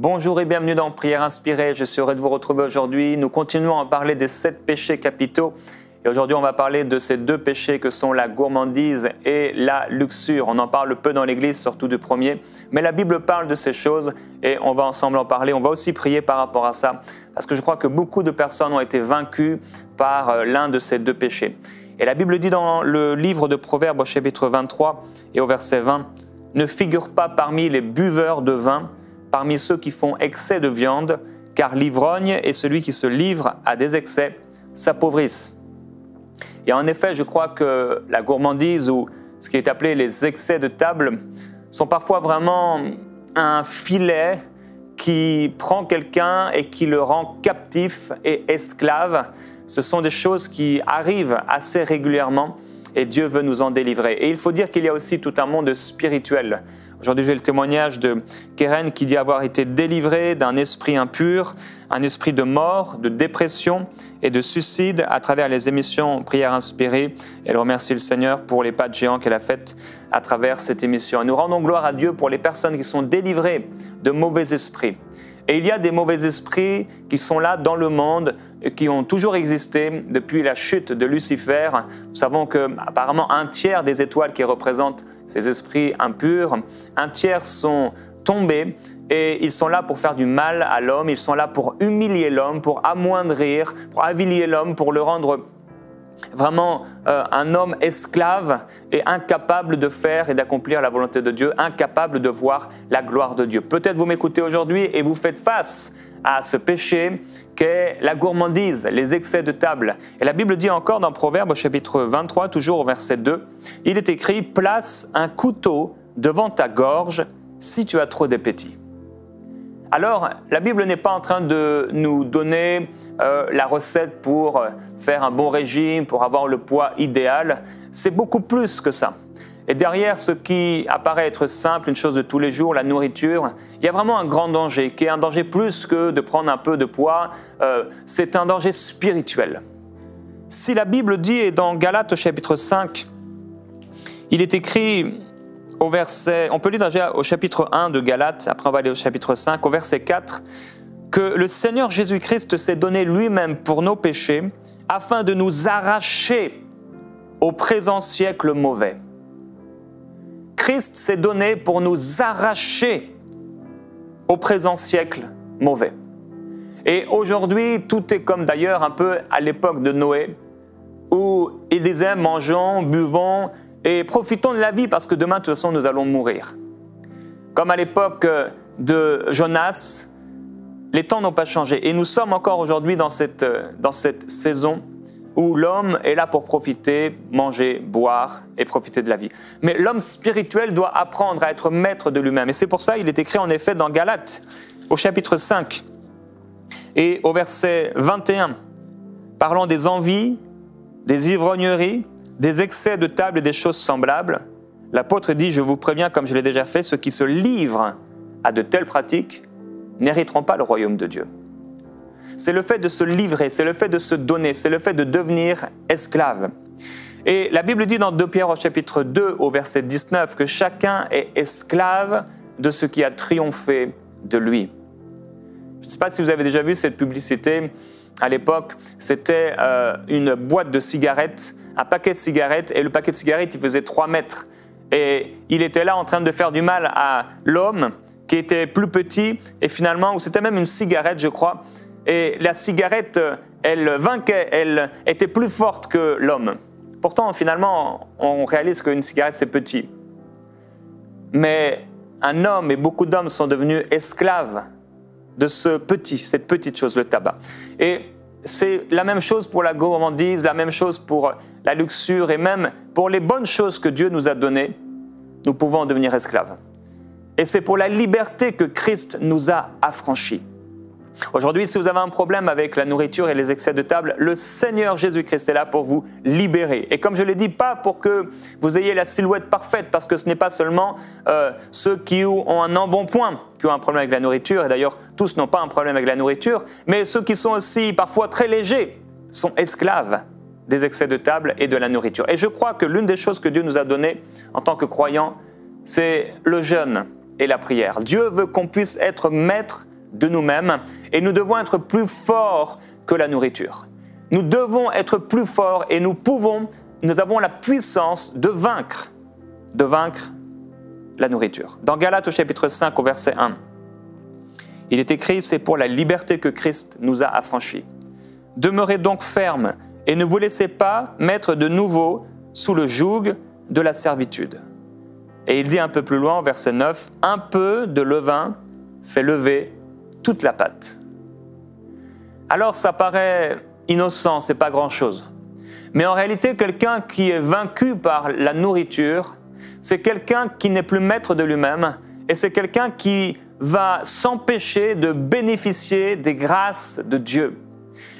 Bonjour et bienvenue dans Prière Inspirée. Je suis heureux de vous retrouver aujourd'hui. Nous continuons à parler des 7 péchés capitaux. Et aujourd'hui, on va parler de ces 2 péchés que sont la gourmandise et la luxure. On en parle peu dans l'Église, surtout du premier. Mais la Bible parle de ces choses et on va ensemble en parler. On va aussi prier par rapport à ça. Parce que je crois que beaucoup de personnes ont été vaincues par l'un de ces 2 péchés. Et la Bible dit dans le livre de Proverbes au chapitre 23 et au verset 20, « Ne figure pas parmi les buveurs de vin, parmi ceux qui font excès de viande, car l'ivrogne et celui qui se livre à des excès s'appauvrissent. » Et en effet, je crois que la gourmandise ou ce qui est appelé les excès de table sont parfois vraiment un filet qui prend quelqu'un et qui le rend captif et esclave. Ce sont des choses qui arrivent assez régulièrement et Dieu veut nous en délivrer. Et il faut dire qu'il y a aussi tout un monde spirituel. Aujourd'hui, j'ai le témoignage de Keren qui dit avoir été délivrée d'un esprit impur, un esprit de mort, de dépression et de suicide à travers les émissions Prière Inspirée. Elle remercie le Seigneur pour les pas de géant qu'elle a faites à travers cette émission. Et nous rendons gloire à Dieu pour les personnes qui sont délivrées de mauvais esprits. Et il y a des mauvais esprits qui sont là dans le monde, qui ont toujours existé depuis la chute de Lucifer. Nous savons qu'apparemment 1/3 des étoiles qui représentent ces esprits impurs, 1/3 sont tombés et ils sont là pour faire du mal à l'homme, ils sont là pour humilier l'homme, pour amoindrir, pour avilir l'homme, pour le rendre vraiment un homme esclave et incapable de faire et d'accomplir la volonté de Dieu, incapable de voir la gloire de Dieu. Peut-être vous m'écoutez aujourd'hui et vous faites face à ce péché qu'est la gourmandise, les excès de table. Et la Bible dit encore dans Proverbes au chapitre 23, toujours au verset 2, il est écrit « Place un couteau devant ta gorge si tu as trop d'appétit ». Alors, la Bible n'est pas en train de nous donner la recette pour faire un bon régime, pour avoir le poids idéal. C'est beaucoup plus que ça. Et derrière ce qui apparaît être simple, une chose de tous les jours, la nourriture, il y a vraiment un grand danger, qui est un danger plus que de prendre un peu de poids. C'est un danger spirituel. Si la Bible dit, et dans Galates au chapitre 5, il est écrit au verset, on peut lire déjà au chapitre 1 de Galates, après on va aller au chapitre 5, au verset 4, que le Seigneur Jésus-Christ s'est donné lui-même pour nos péchés, afin de nous arracher au présent siècle mauvais. Christ s'est donné pour nous arracher au présent siècle mauvais. Et aujourd'hui, tout est comme d'ailleurs un peu à l'époque de Noé, où il disait « mangeons, buvons » et profitons de la vie parce que demain, de toute façon, nous allons mourir. Comme à l'époque de Jonas, les temps n'ont pas changé. Et nous sommes encore aujourd'hui dans cette saison où l'homme est là pour profiter, manger, boire et profiter de la vie. Mais l'homme spirituel doit apprendre à être maître de lui-même. Et c'est pour ça qu'il est écrit en effet dans Galates, au chapitre 5 et au verset 21, parlant des envies, des ivrogneries, des excès de table et des choses semblables, l'apôtre dit « Je vous préviens, comme je l'ai déjà fait, ceux qui se livrent à de telles pratiques n'hériteront pas le royaume de Dieu. » C'est le fait de se livrer, c'est le fait de se donner, c'est le fait de devenir esclave. Et la Bible dit dans 2 Pierre au chapitre 2 au verset 19 que chacun est esclave de ce qui a triomphé de lui. Je ne sais pas si vous avez déjà vu cette publicité. À l'époque, c'était une boîte de cigarettes, un paquet de cigarettes, et le paquet de cigarettes, il faisait 3 mètres. Et il était là en train de faire du mal à l'homme qui était plus petit, et finalement, ou c'était même une cigarette, je crois, et la cigarette, elle vainquait, elle était plus forte que l'homme. Pourtant, finalement, on réalise qu'une cigarette, c'est petit. Mais un homme et beaucoup d'hommes sont devenus esclaves de cette petite chose, le tabac. Et c'est la même chose pour la gourmandise, la même chose pour la luxure et même pour les bonnes choses que Dieu nous a données, nous pouvons devenir esclaves. Et c'est pour la liberté que Christ nous a affranchis. Aujourd'hui, si vous avez un problème avec la nourriture et les excès de table, le Seigneur Jésus-Christ est là pour vous libérer. Et comme je l'ai dit, pas pour que vous ayez la silhouette parfaite, parce que ce n'est pas seulement ceux qui ont un embonpoint qui ont un problème avec la nourriture, et d'ailleurs, tous n'ont pas un problème avec la nourriture, mais ceux qui sont aussi parfois très légers sont esclaves des excès de table et de la nourriture. Et je crois que l'une des choses que Dieu nous a données en tant que croyants, c'est le jeûne et la prière. Dieu veut qu'on puisse être maître de nous-mêmes et nous devons être plus forts que la nourriture. Nous devons être plus forts et nous avons la puissance de vaincre la nourriture. Dans Galates au chapitre 5 au verset 1, il est écrit « C'est pour la liberté que Christ nous a affranchis. Demeurez donc fermes et ne vous laissez pas mettre de nouveau sous le joug de la servitude. » Et il dit un peu plus loin au verset 9 « Un peu de levain fait lever toute la pâte. » Alors ça paraît innocent, c'est pas grand-chose. Mais en réalité, quelqu'un qui est vaincu par la nourriture, c'est quelqu'un qui n'est plus maître de lui-même et c'est quelqu'un qui va s'empêcher de bénéficier des grâces de Dieu.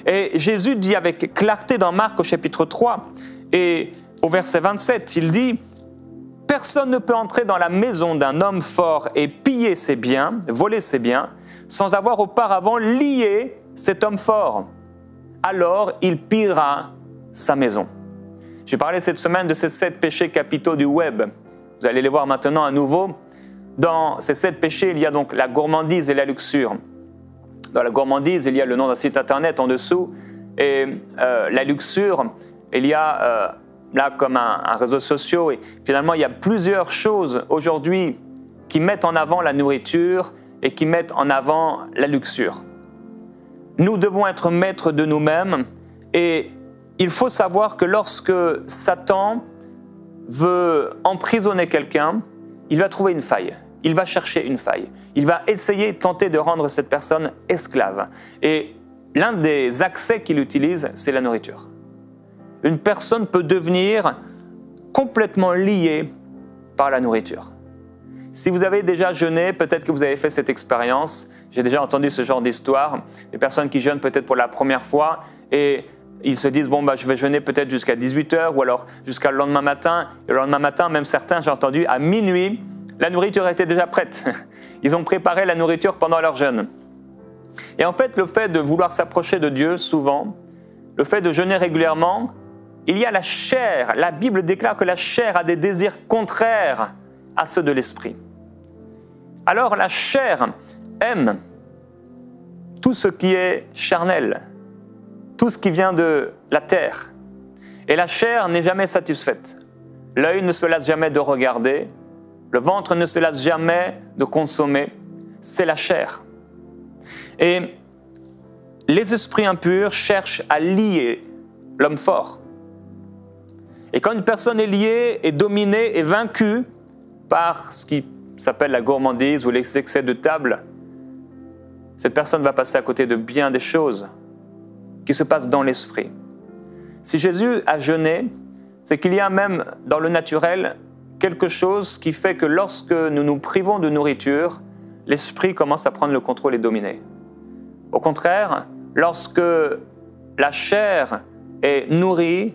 Et Jésus dit avec clarté dans Marc au chapitre 3 et au verset 27, il dit « Personne ne peut entrer dans la maison d'un homme fort et piller ses biens, voler ses biens, sans avoir auparavant lié cet homme fort. Alors il pillera sa maison. » J'ai parlé cette semaine de ces 7 péchés capitaux du web. Vous allez les voir maintenant à nouveau. Dans ces 7 péchés, il y a donc la gourmandise et la luxure. Dans la gourmandise, il y a le nom d'un site internet en dessous. Et la luxure, il y a là comme un réseau social. Et finalement, il y a plusieurs choses aujourd'hui qui mettent en avant la nourriture et qui mettent en avant la luxure. Nous devons être maîtres de nous-mêmes et il faut savoir que lorsque Satan veut emprisonner quelqu'un, il va trouver une faille. Il va chercher une faille. Il va essayer, tenter de rendre cette personne esclave. Et l'un des accès qu'il utilise, c'est la nourriture. Une personne peut devenir complètement liée par la nourriture. Si vous avez déjà jeûné, peut-être que vous avez fait cette expérience. J'ai déjà entendu ce genre d'histoire. Des personnes qui jeûnent peut-être pour la première fois et ils se disent, bon, je vais jeûner peut-être jusqu'à 18h ou alors jusqu'à le lendemain matin. Et le lendemain matin, même certains, j'ai entendu, à minuit, la nourriture était déjà prête. Ils ont préparé la nourriture pendant leur jeûne. Et en fait, le fait de vouloir s'approcher de Dieu, souvent, le fait de jeûner régulièrement, il y a la chair. La Bible déclare que la chair a des désirs contraires à ceux de l'esprit. Alors la chair aime tout ce qui est charnel, tout ce qui vient de la terre. Et la chair n'est jamais satisfaite. L'œil ne se lasse jamais de regarder, le ventre ne se lasse jamais de consommer. C'est la chair. Et les esprits impurs cherchent à lier l'homme fort. Et quand une personne est liée, est dominée, est vaincue par ce qui s'appelle la gourmandise ou les excès de table, cette personne va passer à côté de bien des choses qui se passent dans l'esprit. Si Jésus a jeûné, c'est qu'il y a même dans le naturel quelque chose qui fait que lorsque nous nous privons de nourriture, l'esprit commence à prendre le contrôle et dominer. Au contraire, lorsque la chair est nourrie,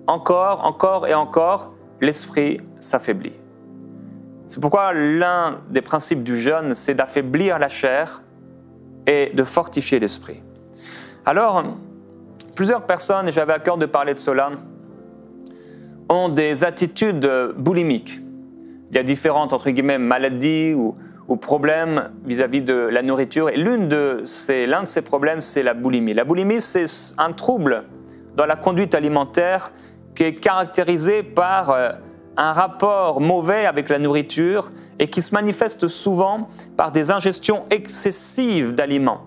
encore et encore, l'esprit s'affaiblit. C'est pourquoi l'un des principes du jeûne, c'est d'affaiblir la chair et de fortifier l'esprit. Alors, plusieurs personnes, et j'avais à cœur de parler de cela, ont des attitudes boulimiques. Il y a différentes, entre guillemets, maladies ou problèmes vis-à-vis de la nourriture. Et l'un de ces problèmes, c'est la boulimie. La boulimie, c'est un trouble dans la conduite alimentaire qui est caractérisé par un rapport mauvais avec la nourriture et qui se manifeste souvent par des ingestions excessives d'aliments.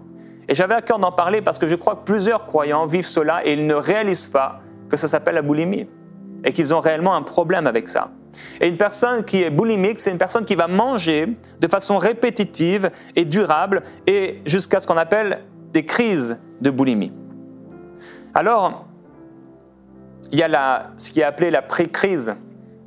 Et j'avais à cœur d'en parler parce que je crois que plusieurs croyants vivent cela et ils ne réalisent pas que ça s'appelle la boulimie et qu'ils ont réellement un problème avec ça. Et une personne qui est boulimique, c'est une personne qui va manger de façon répétitive et durable et jusqu'à ce qu'on appelle des crises de boulimie. Alors, il y a ce qui est appelé la pré-crise,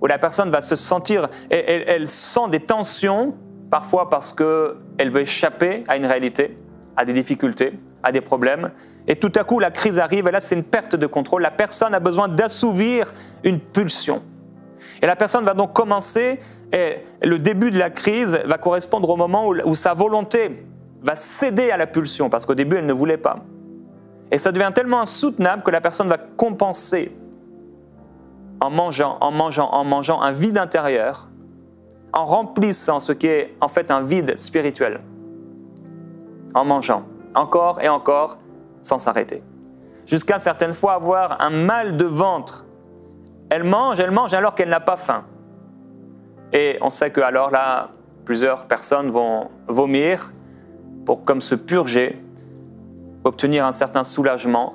où la personne va se sentir, elle sent des tensions, parfois parce qu'elle veut échapper à une réalité, à des difficultés, à des problèmes, et tout à coup la crise arrive, et là c'est une perte de contrôle, la personne a besoin d'assouvir une pulsion. Et la personne va donc commencer, et le début de la crise va correspondre au moment où sa volonté va céder à la pulsion, parce qu'au début elle ne voulait pas. Et ça devient tellement insoutenable que la personne va compenser en mangeant un vide intérieur, en remplissant ce qui est en fait un vide spirituel. en mangeant, encore et encore, sans s'arrêter. Jusqu'à certaines fois avoir un mal de ventre. Elle mange alors qu'elle n'a pas faim. Et on sait que alors là, plusieurs personnes vont vomir pour comme se purger, obtenir un certain soulagement.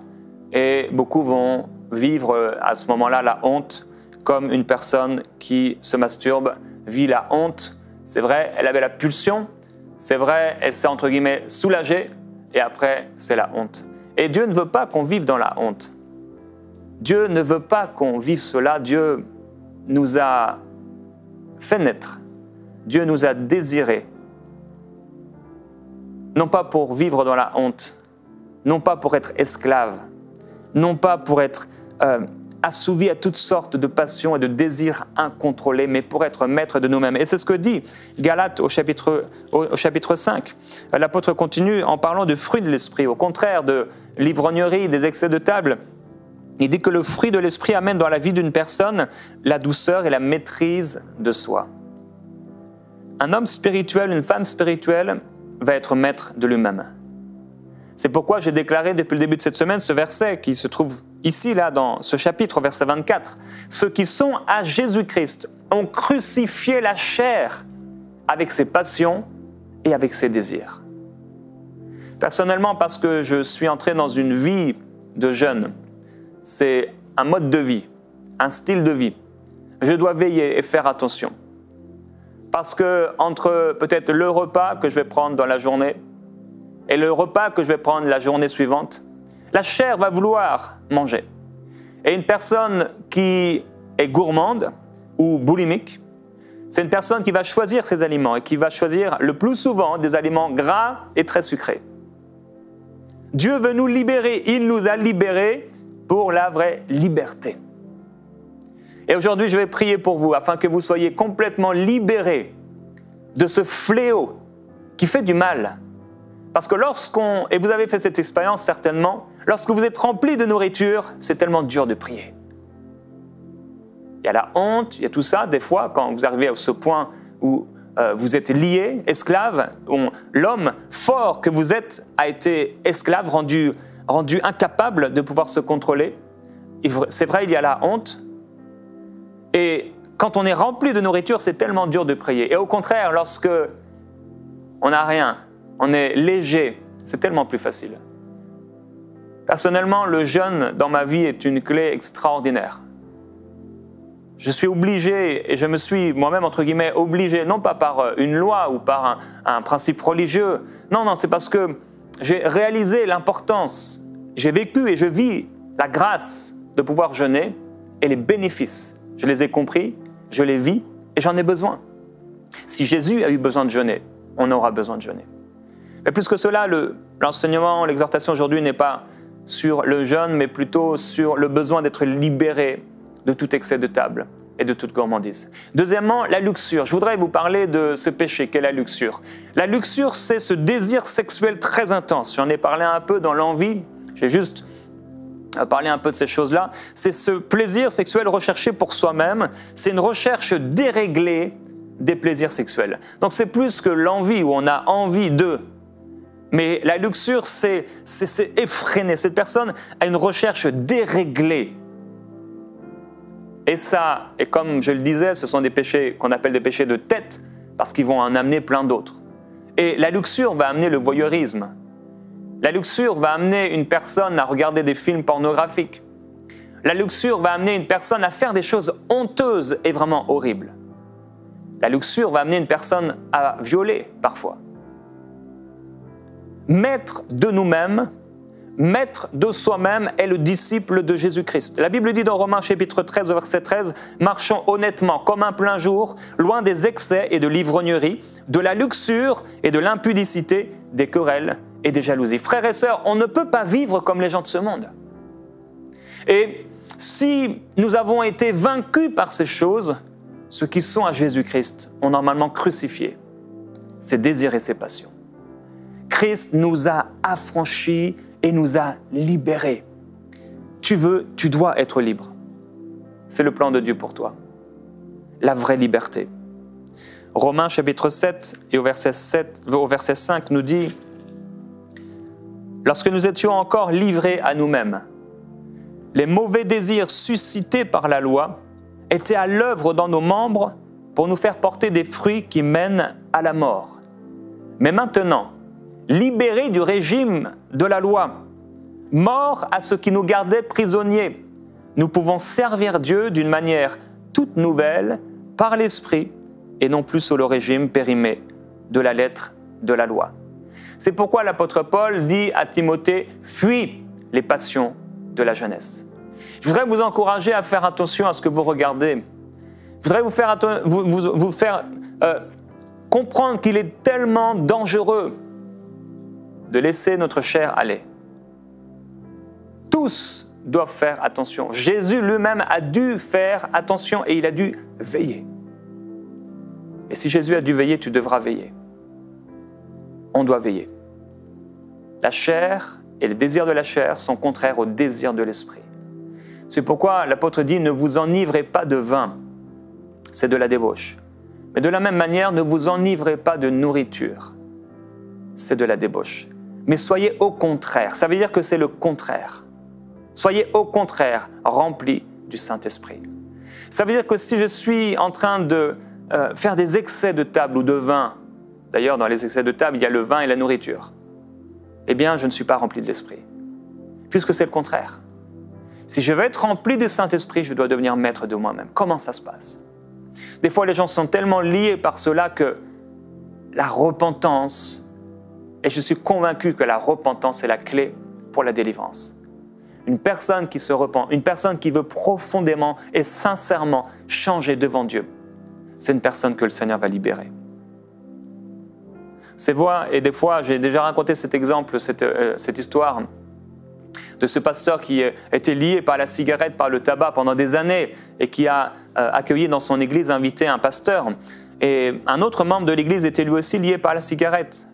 Et beaucoup vont vivre à ce moment-là la honte, comme une personne qui se masturbe vit la honte. C'est vrai, elle avait la pulsion, c'est vrai, elle s'est entre guillemets soulagée, et après, c'est la honte. Et Dieu ne veut pas qu'on vive dans la honte. Dieu ne veut pas qu'on vive cela. Dieu nous a fait naître. Dieu nous a désirés. Non pas pour vivre dans la honte, non pas pour être esclaves, non pas pour être assouvis à toutes sortes de passions et de désirs incontrôlés, mais pour être maître de nous-mêmes. Et c'est ce que dit Galates au chapitre 5. L'apôtre continue en parlant du fruit de l'esprit, au contraire de l'ivrognerie, des excès de table. Il dit que le fruit de l'esprit amène dans la vie d'une personne la douceur et la maîtrise de soi. Un homme spirituel, une femme spirituelle va être maître de lui-même. C'est pourquoi j'ai déclaré depuis le début de cette semaine ce verset qui se trouve ici, là, dans ce chapitre, verset 24. « Ceux qui sont à Jésus-Christ ont crucifié la chair avec ses passions et avec ses désirs. » Personnellement, parce que je suis entré dans une vie de jeûne, c'est un mode de vie, un style de vie. Je dois veiller et faire attention. Parce que entre peut-être le repas que je vais prendre dans la journée et le repas que je vais prendre la journée suivante, la chair va vouloir manger. Et une personne qui est gourmande ou boulimique, c'est une personne qui va choisir ses aliments et qui va choisir le plus souvent des aliments gras et très sucrés. Dieu veut nous libérer, il nous a libérés pour la vraie liberté. Et aujourd'hui, je vais prier pour vous afin que vous soyez complètement libérés de ce fléau qui fait du mal. Parce que et vous avez fait cette expérience certainement, lorsque vous êtes rempli de nourriture, c'est tellement dur de prier. Il y a la honte, il y a tout ça. Des fois, quand vous arrivez à ce point où vous êtes lié, esclave, l'homme fort que vous êtes a été esclave, rendu incapable de pouvoir se contrôler. C'est vrai, il y a la honte. Et quand on est rempli de nourriture, c'est tellement dur de prier. Et au contraire, lorsque on n'a rien, on est léger, c'est tellement plus facile. Personnellement, le jeûne dans ma vie est une clé extraordinaire. Je suis obligé, et je me suis moi-même, entre guillemets, obligé, non pas par une loi ou par un principe religieux, non, c'est parce que j'ai réalisé l'importance, j'ai vécu et je vis la grâce de pouvoir jeûner et les bénéfices. Je les ai compris, je les vis et j'en ai besoin. Si Jésus a eu besoin de jeûner, on aura besoin de jeûner. Mais plus que cela, l'enseignement, l'exhortation aujourd'hui n'est pas sur le jeûne, mais plutôt sur le besoin d'être libéré de tout excès de table et de toute gourmandise. Deuxièmement, la luxure. Je voudrais vous parler de ce péché qu'est la luxure. La luxure, c'est ce désir sexuel très intense. J'en ai parlé un peu dans l'envie. J'ai juste parlé un peu de ces choses-là. C'est ce plaisir sexuel recherché pour soi-même. C'est une recherche déréglée des plaisirs sexuels. Donc c'est plus que l'envie où on a envie de. Mais la luxure, c'est effréné. Cette personne a une recherche déréglée. Et ça, et comme je le disais, ce sont des péchés qu'on appelle des péchés de tête, parce qu'ils vont en amener plein d'autres. Et la luxure va amener le voyeurisme. La luxure va amener une personne à regarder des films pornographiques. La luxure va amener une personne à faire des choses honteuses et vraiment horribles. La luxure va amener une personne à violer parfois. Maître de nous-mêmes, maître de soi-même est le disciple de Jésus-Christ. La Bible dit dans Romains chapitre 13, verset 13, « Marchons honnêtement comme un plein jour, loin des excès et de l'ivrognerie, de la luxure et de l'impudicité, des querelles et des jalousies. » Frères et sœurs, on ne peut pas vivre comme les gens de ce monde. Et si nous avons été vaincus par ces choses, ceux qui sont à Jésus-Christ ont normalement crucifié ses désirs et ses passions. Christ nous a affranchis et nous a libérés. Tu dois être libre. C'est le plan de Dieu pour toi. La vraie liberté. Romains chapitre 7 et au verset 5 nous dit lorsque nous étions encore livrés à nous-mêmes. Les mauvais désirs suscités par la loi étaient à l'œuvre dans nos membres pour nous faire porter des fruits qui mènent à la mort. Mais maintenant, libérés du régime de la loi, morts à ce qui nous gardait prisonniers, nous pouvons servir Dieu d'une manière toute nouvelle par l'Esprit et non plus sous le régime périmé de la lettre de la loi. C'est pourquoi l'apôtre Paul dit à Timothée « Fuis les passions de la jeunesse ». Je voudrais vous encourager à faire attention à ce que vous regardez. Je voudrais vous faire comprendre qu'il est tellement dangereux de laisser notre chair aller. Tous doivent faire attention. Jésus lui-même a dû faire attention et il a dû veiller. Et si Jésus a dû veiller, tu devras veiller. On doit veiller. La chair et les désirs de la chair sont contraires aux désirs de l'esprit. C'est pourquoi l'apôtre dit « Ne vous enivrez pas de vin ». C'est de la débauche. Mais de la même manière, ne vous enivrez pas de nourriture. C'est de la débauche. Mais soyez au contraire. Ça veut dire que c'est le contraire. Soyez au contraire remplis du Saint-Esprit. Ça veut dire que si je suis en train de faire des excès de table ou de vin, d'ailleurs dans les excès de table, il y a le vin et la nourriture, eh bien je ne suis pas rempli de l'Esprit. Puisque c'est le contraire. Si je veux être rempli du Saint-Esprit, je dois devenir maître de moi-même. Comment ça se passe? Des fois, les gens sont tellement liés par cela que la repentance, et je suis convaincu que la repentance est la clé pour la délivrance. Une personne qui se repent, une personne qui veut profondément et sincèrement changer devant Dieu, c'est une personne que le Seigneur va libérer. Et des fois, j'ai déjà raconté cet exemple, cette histoire de ce pasteur qui était lié par la cigarette, par le tabac pendant des années et qui a accueilli dans son église, invité un pasteur. Et un autre membre de l'église était lui aussi lié par la cigarette.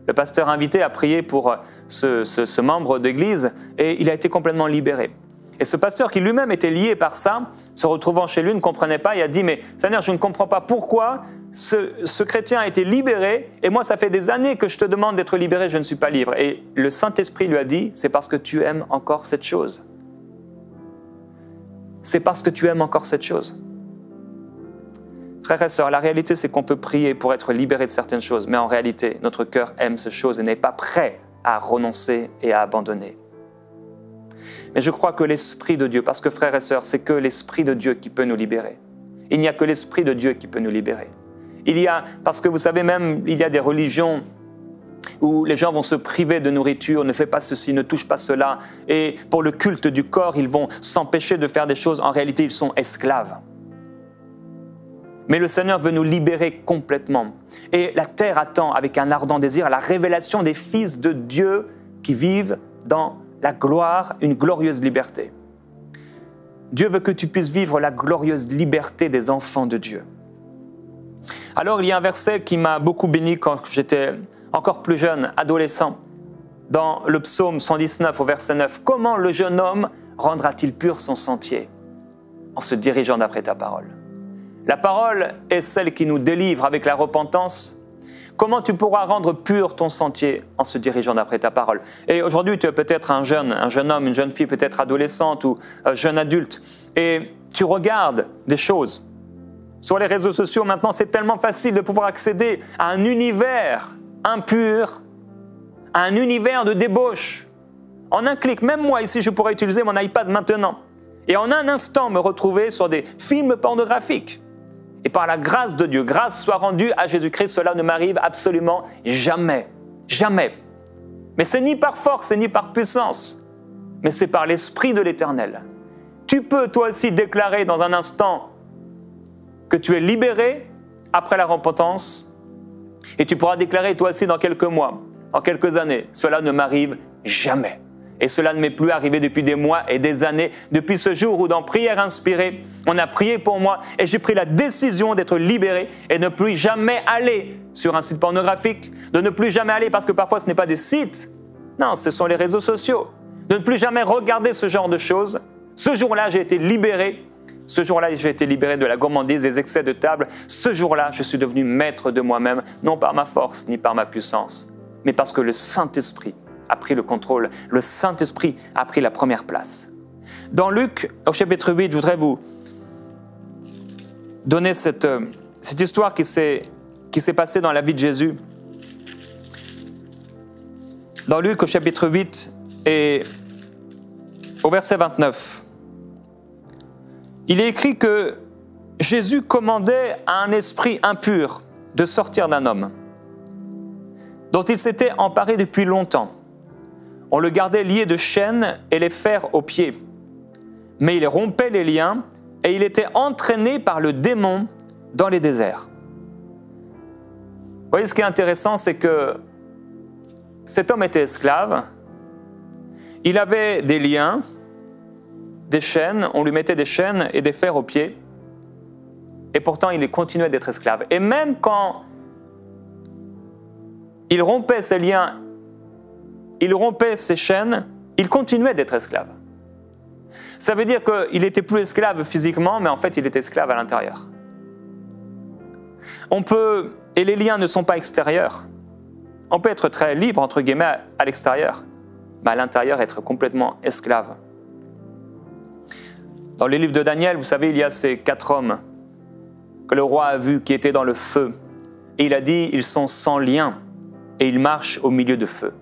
Le pasteur invité a prié pour ce membre d'église et il a été complètement libéré. Et ce pasteur qui lui-même était lié par ça, se retrouvant chez lui, ne comprenait pas. Il a dit « Mais Seigneur, je ne comprends pas pourquoi ce chrétien a été libéré et moi, ça fait des années que je te demande d'être libéré, je ne suis pas libre. » Et le Saint-Esprit lui a dit « C'est parce que tu aimes encore cette chose. C'est parce que tu aimes encore cette chose. » Frères et sœurs, la réalité, c'est qu'on peut prier pour être libéré de certaines choses, mais en réalité, notre cœur aime ces choses et n'est pas prêt à renoncer et à abandonner. Mais je crois que l'Esprit de Dieu, parce que frères et sœurs, c'est que l'Esprit de Dieu qui peut nous libérer. Il n'y a que l'Esprit de Dieu qui peut nous libérer. Parce que vous savez même, il y a des religions où les gens vont se priver de nourriture, ne fais pas ceci, ne touche pas cela. Et pour le culte du corps, ils vont s'empêcher de faire des choses. En réalité, ils sont esclaves. Mais le Seigneur veut nous libérer complètement. Et la terre attend avec un ardent désir la révélation des fils de Dieu qui vivent dans la gloire, une glorieuse liberté. Dieu veut que tu puisses vivre la glorieuse liberté des enfants de Dieu. Alors, il y a un verset qui m'a beaucoup béni quand j'étais encore plus jeune, adolescent, dans le psaume 119 au verset 9. « Comment le jeune homme rendra-t-il pur son sentier en se dirigeant d'après ta parole ?» La parole est celle qui nous délivre avec la repentance. Comment tu pourras rendre pur ton sentier en se dirigeant d'après ta parole? Et aujourd'hui, tu es peut-être un jeune homme, une jeune fille, peut-être adolescente ou jeune adulte, et tu regardes des choses. Sur les réseaux sociaux, maintenant, c'est tellement facile de pouvoir accéder à un univers impur, à un univers de débauche. En un clic, même moi ici, je pourrais utiliser mon iPad maintenant et en un instant me retrouver sur des films pornographiques. Et par la grâce de Dieu, grâce soit rendue à Jésus-Christ, cela ne m'arrive absolument jamais. Jamais. Mais c'est ni par force, ni par puissance, mais c'est par l'Esprit de l'Éternel. Tu peux toi aussi déclarer dans un instant que tu es libéré après la repentance et tu pourras déclarer toi aussi dans quelques mois, en quelques années, cela ne m'arrive jamais. Et cela ne m'est plus arrivé depuis des mois et des années, depuis ce jour où dans Prière inspirée, on a prié pour moi et j'ai pris la décision d'être libéré et de ne plus jamais aller sur un site pornographique, de ne plus jamais aller, parce que parfois ce n'est pas des sites, non, ce sont les réseaux sociaux, de ne plus jamais regarder ce genre de choses. Ce jour-là, j'ai été libéré. Ce jour-là, j'ai été libéré de la gourmandise, des excès de table. Ce jour-là, je suis devenu maître de moi-même, non par ma force ni par ma puissance, mais parce que le Saint-Esprit a pris le contrôle. Le Saint-Esprit a pris la première place. Dans Luc, au chapitre 8, je voudrais vous donner cette histoire qui s'est passée dans la vie de Jésus. Dans Luc, au chapitre 8 et au verset 29, il est écrit que Jésus commandait à un esprit impur de sortir d'un homme, dont il s'était emparé depuis longtemps. On le gardait lié de chaînes et les fers aux pieds. Mais il rompait les liens et il était entraîné par le démon dans les déserts. Vous voyez, ce qui est intéressant, c'est que cet homme était esclave. Il avait des liens, des chaînes, on lui mettait des chaînes et des fers aux pieds. Et pourtant, il continuait d'être esclave. Et même quand il rompait ses liens, il rompait ses chaînes, il continuait d'être esclave. Ça veut dire qu'il n'était plus esclave physiquement, mais en fait, il était esclave à l'intérieur. Et les liens ne sont pas extérieurs. On peut être très libre, entre guillemets, à l'extérieur, mais à l'intérieur, être complètement esclave. Dans les livres de Daniel, vous savez, il y a ces 4 hommes que le roi a vus qui étaient dans le feu. Et il a dit, ils sont sans lien et ils marchent au milieu de feu.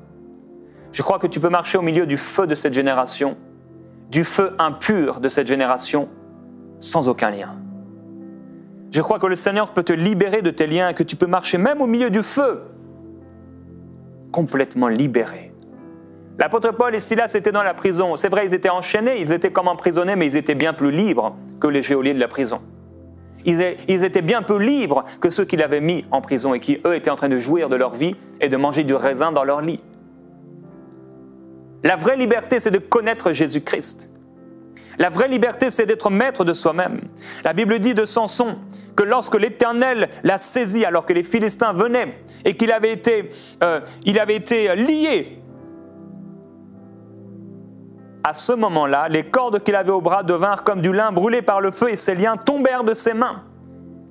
Je crois que tu peux marcher au milieu du feu de cette génération, du feu impur de cette génération, sans aucun lien. Je crois que le Seigneur peut te libérer de tes liens et que tu peux marcher même au milieu du feu, complètement libéré. L'apôtre Paul et Silas étaient dans la prison. C'est vrai, ils étaient enchaînés, ils étaient comme emprisonnés, mais ils étaient bien plus libres que les geôliers de la prison. Ils étaient bien plus libres que ceux qui l'avaient mis en prison et qui, eux, étaient en train de jouir de leur vie et de manger du raisin dans leur lit. La vraie liberté, c'est de connaître Jésus-Christ. La vraie liberté, c'est d'être maître de soi-même. La Bible dit de Samson que lorsque l'Éternel l'a saisi alors que les Philistins venaient et qu'il avait été lié, à ce moment-là, les cordes qu'il avait au bras devinrent comme du lin brûlé par le feu et ses liens tombèrent de ses mains.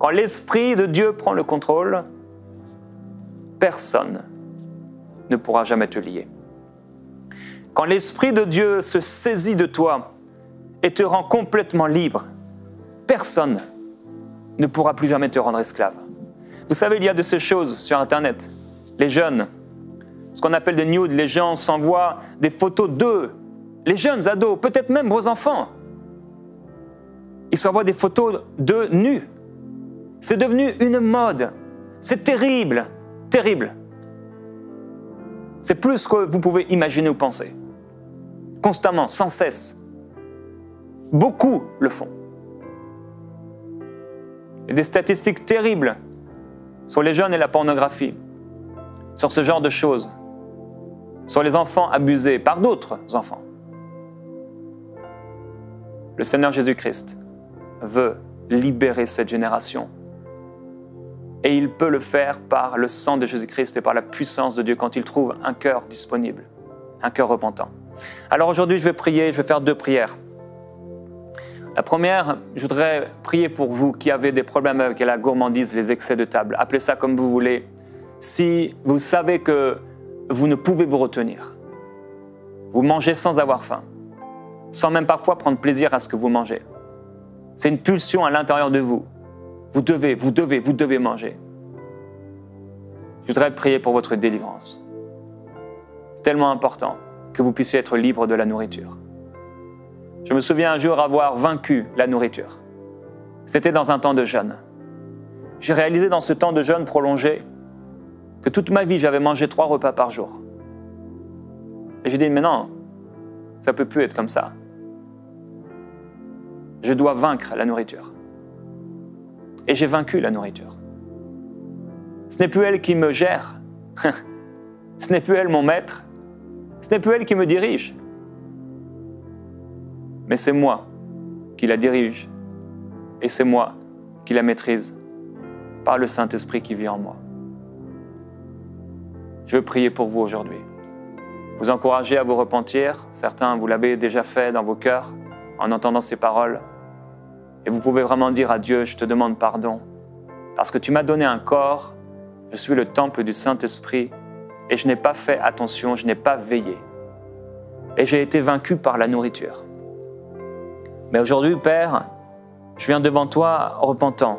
Quand l'Esprit de Dieu prend le contrôle, personne ne pourra jamais te lier. Quand l'Esprit de Dieu se saisit de toi et te rend complètement libre, personne ne pourra plus jamais te rendre esclave. Vous savez, il y a de ces choses sur Internet. Les jeunes, ce qu'on appelle des nudes, les gens s'envoient des photos d'eux. Les jeunes ados, peut-être même vos enfants, ils s'envoient des photos d'eux nus. C'est devenu une mode. C'est terrible, terrible. C'est plus ce que vous pouvez imaginer ou penser. Constamment, sans cesse. Beaucoup le font. Il y a des statistiques terribles sur les jeunes et la pornographie, sur ce genre de choses, sur les enfants abusés par d'autres enfants. Le Seigneur Jésus-Christ veut libérer cette génération. Et il peut le faire par le sang de Jésus-Christ et par la puissance de Dieu quand il trouve un cœur disponible, un cœur repentant. Alors aujourd'hui, je vais prier, je vais faire 2 prières. La première, je voudrais prier pour vous qui avez des problèmes avec la gourmandise, les excès de table. Appelez ça comme vous voulez. Si vous savez que vous ne pouvez vous retenir, vous mangez sans avoir faim, sans même parfois prendre plaisir à ce que vous mangez. C'est une pulsion à l'intérieur de vous. Vous devez manger. Je voudrais prier pour votre délivrance. C'est tellement important que vous puissiez être libre de la nourriture. Je me souviens un jour avoir vaincu la nourriture. C'était dans un temps de jeûne. J'ai réalisé dans ce temps de jeûne prolongé que toute ma vie, j'avais mangé 3 repas par jour. Et j'ai dit, mais non, ça ne peut plus être comme ça. Je dois vaincre la nourriture. Et j'ai vaincu la nourriture. Ce n'est plus elle qui me gère. Ce n'est plus elle mon maître. Ce n'est plus elle qui me dirige. Mais c'est moi qui la dirige. Et c'est moi qui la maîtrise par le Saint-Esprit qui vit en moi. Je veux prier pour vous aujourd'hui. Vous encourager à vous repentir. Certains, vous l'avez déjà fait dans vos cœurs en entendant ces paroles. Et vous pouvez vraiment dire à Dieu, je te demande pardon. Parce que tu m'as donné un corps, je suis le temple du Saint-Esprit et je n'ai pas fait attention, je n'ai pas veillé. Et j'ai été vaincu par la nourriture. Mais aujourd'hui, Père, je viens devant toi repentant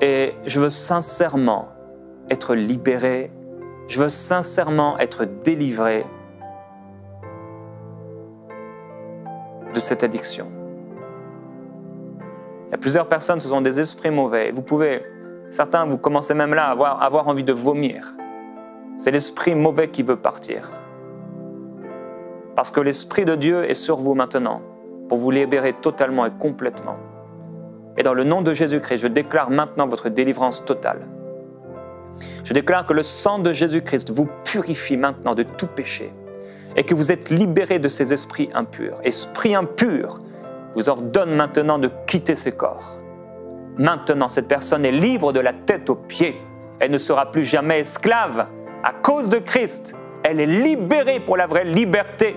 et je veux sincèrement être libéré, je veux sincèrement être délivré de cette addiction. Il y a plusieurs personnes, ce sont des esprits mauvais. Certains, vous commencez même là à avoir envie de vomir. C'est l'esprit mauvais qui veut partir. Parce que l'Esprit de Dieu est sur vous maintenant, pour vous libérer totalement et complètement. Et dans le nom de Jésus-Christ, je déclare maintenant votre délivrance totale. Je déclare que le sang de Jésus-Christ vous purifie maintenant de tout péché et que vous êtes libérés de ces esprits impurs. Esprit impur vous ordonne maintenant de quitter ces corps. Maintenant, cette personne est libre de la tête aux pieds. Elle ne sera plus jamais esclave. À cause de Christ, elle est libérée pour la vraie liberté,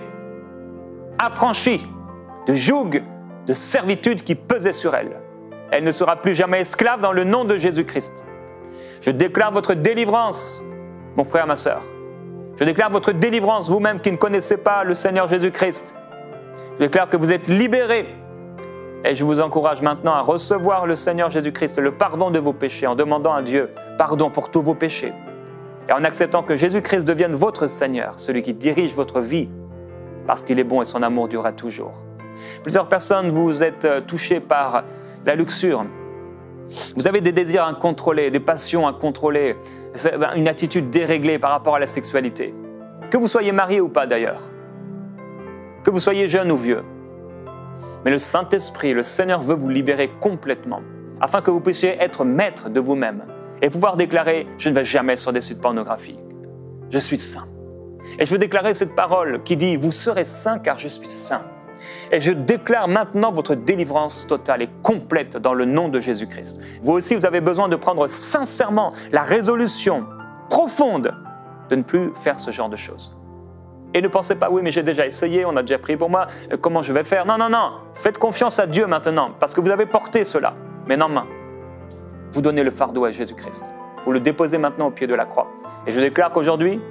affranchie de joug, de servitude qui pesait sur elle. Elle ne sera plus jamais esclave dans le nom de Jésus-Christ. Je déclare votre délivrance, mon frère, ma sœur. Je déclare votre délivrance, vous-même qui ne connaissez pas le Seigneur Jésus-Christ. Je déclare que vous êtes libérés. Et je vous encourage maintenant à recevoir le Seigneur Jésus-Christ, le pardon de vos péchés, en demandant à Dieu pardon pour tous vos péchés. Et en acceptant que Jésus-Christ devienne votre Seigneur, celui qui dirige votre vie, parce qu'il est bon et son amour durera toujours. Plusieurs personnes, vous êtes touchées par la luxure. Vous avez des désirs incontrôlés, des passions incontrôlées, une attitude déréglée par rapport à la sexualité. Que vous soyez marié ou pas d'ailleurs, que vous soyez jeune ou vieux. Mais le Saint-Esprit, le Seigneur veut vous libérer complètement, afin que vous puissiez être maître de vous-même et pouvoir déclarer « Je ne vais jamais sur des sites pornographiques. Je suis saint. » Et je veux déclarer cette parole qui dit « Vous serez saints car je suis saint. » Et je déclare maintenant votre délivrance totale et complète dans le nom de Jésus-Christ. Vous aussi, vous avez besoin de prendre sincèrement la résolution profonde de ne plus faire ce genre de choses. Et ne pensez pas, oui, mais j'ai déjà essayé, on a déjà prié pour moi, comment je vais faire? Non, non, non, faites confiance à Dieu maintenant, parce que vous avez porté cela, mais en main. Vous donnez le fardeau à Jésus-Christ. Vous le déposez maintenant au pied de la croix. Et je déclare qu'aujourd'hui,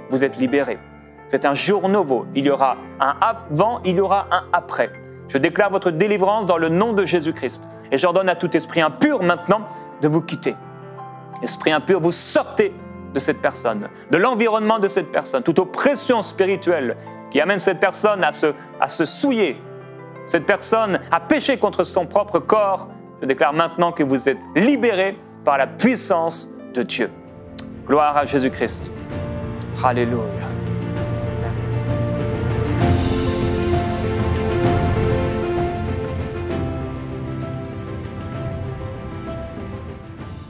vous êtes libérés. C'est un jour nouveau. Il y aura un avant, il y aura un après. Je déclare votre délivrance dans le nom de Jésus-Christ. Et j'ordonne à tout esprit impur maintenant de vous quitter. Esprit impur, vous sortez de cette personne, de l'environnement de cette personne, toute oppression spirituelle qui amène cette personne à se souiller, cette personne à pécher contre son propre corps. Je déclare maintenant que vous êtes libérés par la puissance de Dieu. Gloire à Jésus-Christ. Alléluia.